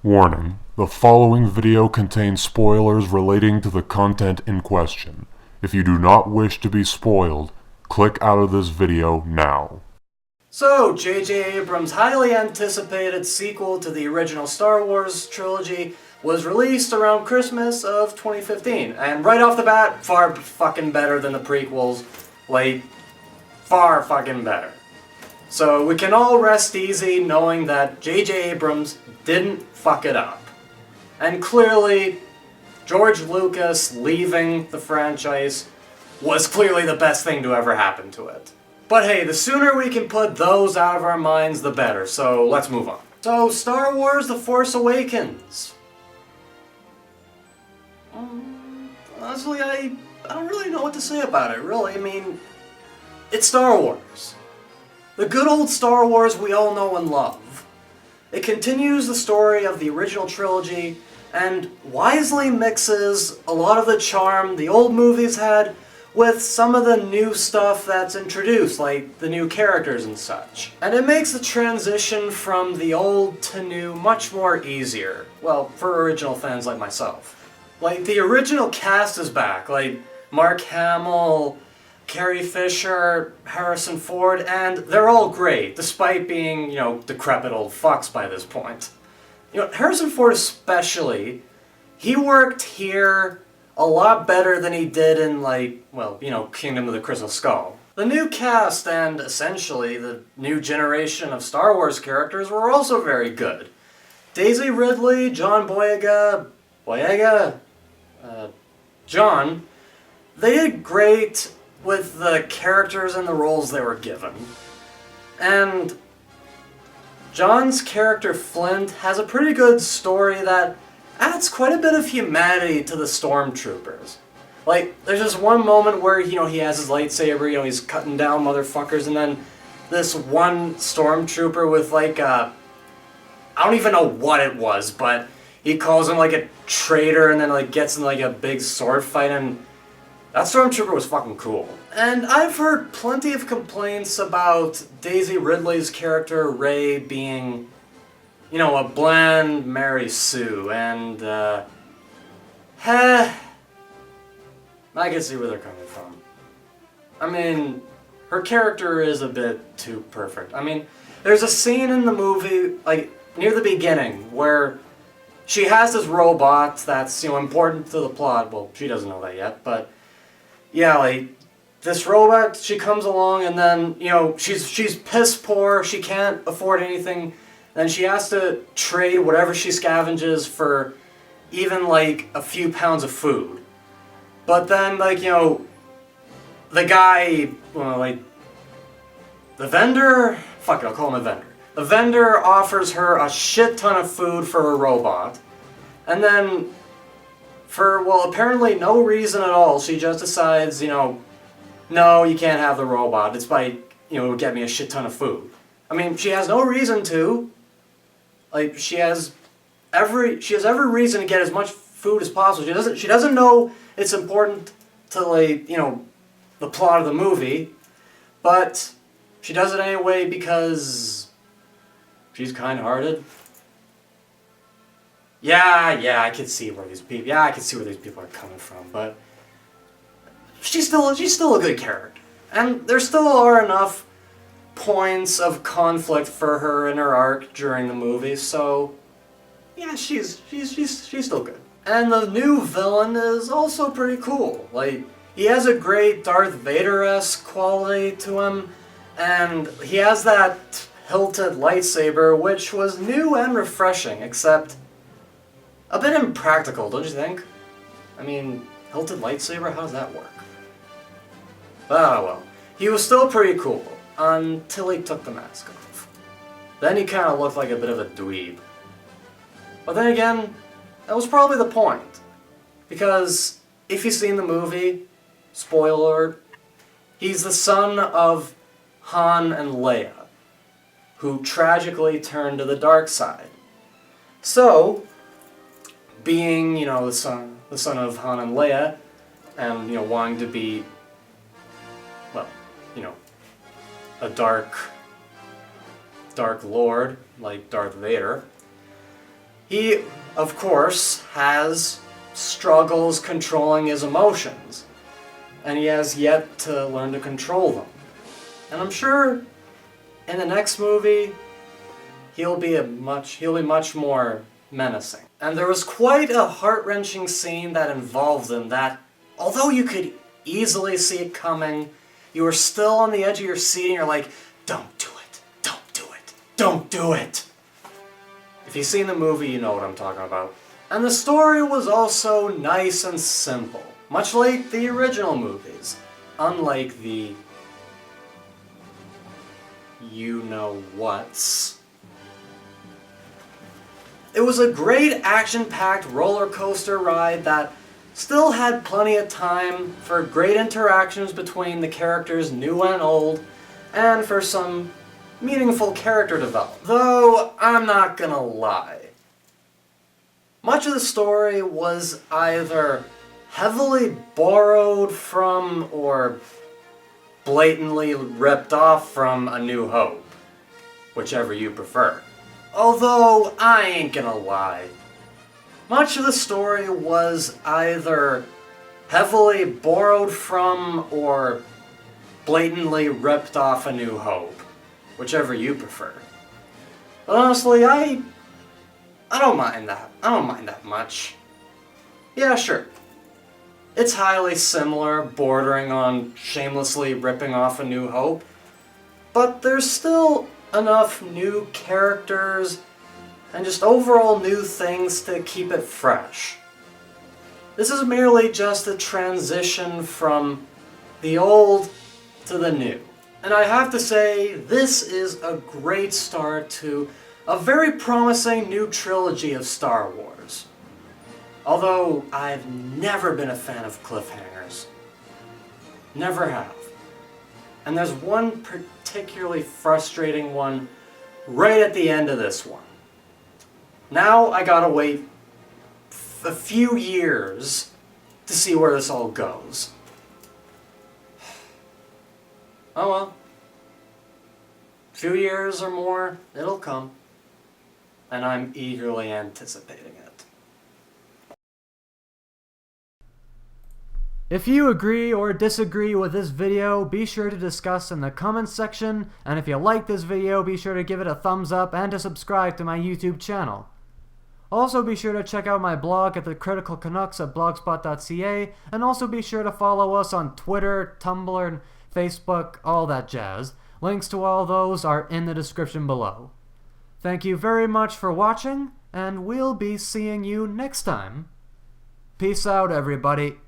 Warning: the following video contains spoilers relating to the content in question. If you do not wish to be spoiled, click out of this video now. So, J.J. Abrams' highly anticipated sequel to the original Star Wars trilogy was released around Christmas of 2015, and right off the bat, far fucking better than the prequels. Like, far fucking better. So we can all rest easy knowing that J.J. Abrams didn't fuck it up. And clearly, George Lucas leaving the franchise was clearly the best thing to ever happen to it. But hey, the sooner we can put those out of our minds, the better, so let's move on. So, Star Wars The Force Awakens. Honestly, I don't really know what to say about it, really. I mean, it's Star Wars. The good old Star Wars we all know and love. It continues the story of the original trilogy and wisely mixes a lot of the charm the old movies had with some of the new stuff that's introduced, like the new characters and such. And it makes the transition from the old to new much more easier. Well, for original fans like myself. Like, the original cast is back, like Mark Hamill, Carrie Fisher, Harrison Ford, and they're all great, despite being, decrepit old fucks by this point. Harrison Ford especially, he worked here a lot better than he did in, Kingdom of the Crystal Skull. The new cast and, essentially, the new generation of Star Wars characters were also very good. Daisy Ridley, John John, they did great with the characters and the roles they were given. And John's character Flint has a pretty good story that adds quite a bit of humanity to the stormtroopers. Like, there's just one moment where, he has his lightsaber, he's cutting down motherfuckers, and then this one stormtrooper with, I don't even know what it was, but he calls him, a traitor, and then, gets in, a big sword fight, and that stormtrooper was fucking cool. And I've heard plenty of complaints about Daisy Ridley's character Rey being, a bland Mary Sue, and, I can see where they're coming from. I mean, her character is a bit too perfect. I mean, there's a scene in the movie, near the beginning, where she has this robot that's, important to the plot. Well, she doesn't know that yet, but yeah, this robot, she comes along and then, she's piss poor, she can't afford anything, and she has to trade whatever she scavenges for even, a few pounds of food. But then, the guy, the vendor, fuck it, I'll call him a vendor. The vendor offers her a shit ton of food for a robot, and then for, apparently no reason at all, she just decides, no, you can't have the robot. It's by, get me a shit ton of food. I mean, she has no reason to. She has every reason to get as much food as possible. She doesn't know it's important to, the plot of the movie, but she does it anyway because she's kind-hearted. Yeah, I can see where these people are coming from, but she's still a good character. And there still are enough points of conflict for her in her arc during the movie, so yeah, she's still good. And the new villain is also pretty cool. He has a great Darth Vader-esque quality to him, and he has that hilted lightsaber, which was new and refreshing, except a bit impractical, don't you think? I mean, hilted lightsaber, how does that work? Ah, well. He was still pretty cool, until he took the mask off. Then he kind of looked like a bit of a dweeb. But then again, that was probably the point. Because, if you've seen the movie, spoiler alert, he's the son of Han and Leia, who tragically turned to the dark side. So, being, the son of Han and Leia, and, wanting to be, a dark lord, like Darth Vader, He, of course, has struggles controlling his emotions, and he has yet to learn to control them. And I'm sure in the next movie, he'll be much more menacing. And there was quite a heart-wrenching scene that involved him that, although you could easily see it coming, you were still on the edge of your seat and you're like, don't do it, don't do it, don't do it. If you've seen the movie, you know what I'm talking about. And the story was also nice and simple, much like the original movies, unlike the you-know-whats. It was a great action-packed roller coaster ride that still had plenty of time for great interactions between the characters new and old, and for some meaningful character development. Though, I'm not gonna lie. Much of the story was either heavily borrowed from or blatantly ripped off from A New Hope, whichever you prefer. Although, I ain't gonna lie. Much of the story was either heavily borrowed from or blatantly ripped off A New Hope, whichever you prefer. But honestly, I don't mind that. I don't mind that much. Yeah, sure. It's highly similar, bordering on shamelessly ripping off A New Hope, but there's still enough new characters and just overall new things to keep it fresh. This is merely just a transition from the old to the new. And I have to say, this is a great start to a very promising new trilogy of Star Wars. Although, I've never been a fan of cliffhangers. Never have. And there's one particularly frustrating one right at the end of this one. Now I gotta wait a few years to see where this all goes. Oh well. A few years or more, it'll come. And I'm eagerly anticipating it. If you agree or disagree with this video, be sure to discuss in the comments section, and if you like this video, be sure to give it a thumbs up and to subscribe to my YouTube channel. Also be sure to check out my blog at The Critical Canucks at blogspot.ca, and also be sure to follow us on Twitter, Tumblr, and Facebook, all that jazz. Links to all those are in the description below. Thank you very much for watching, and we'll be seeing you next time. Peace out, everybody.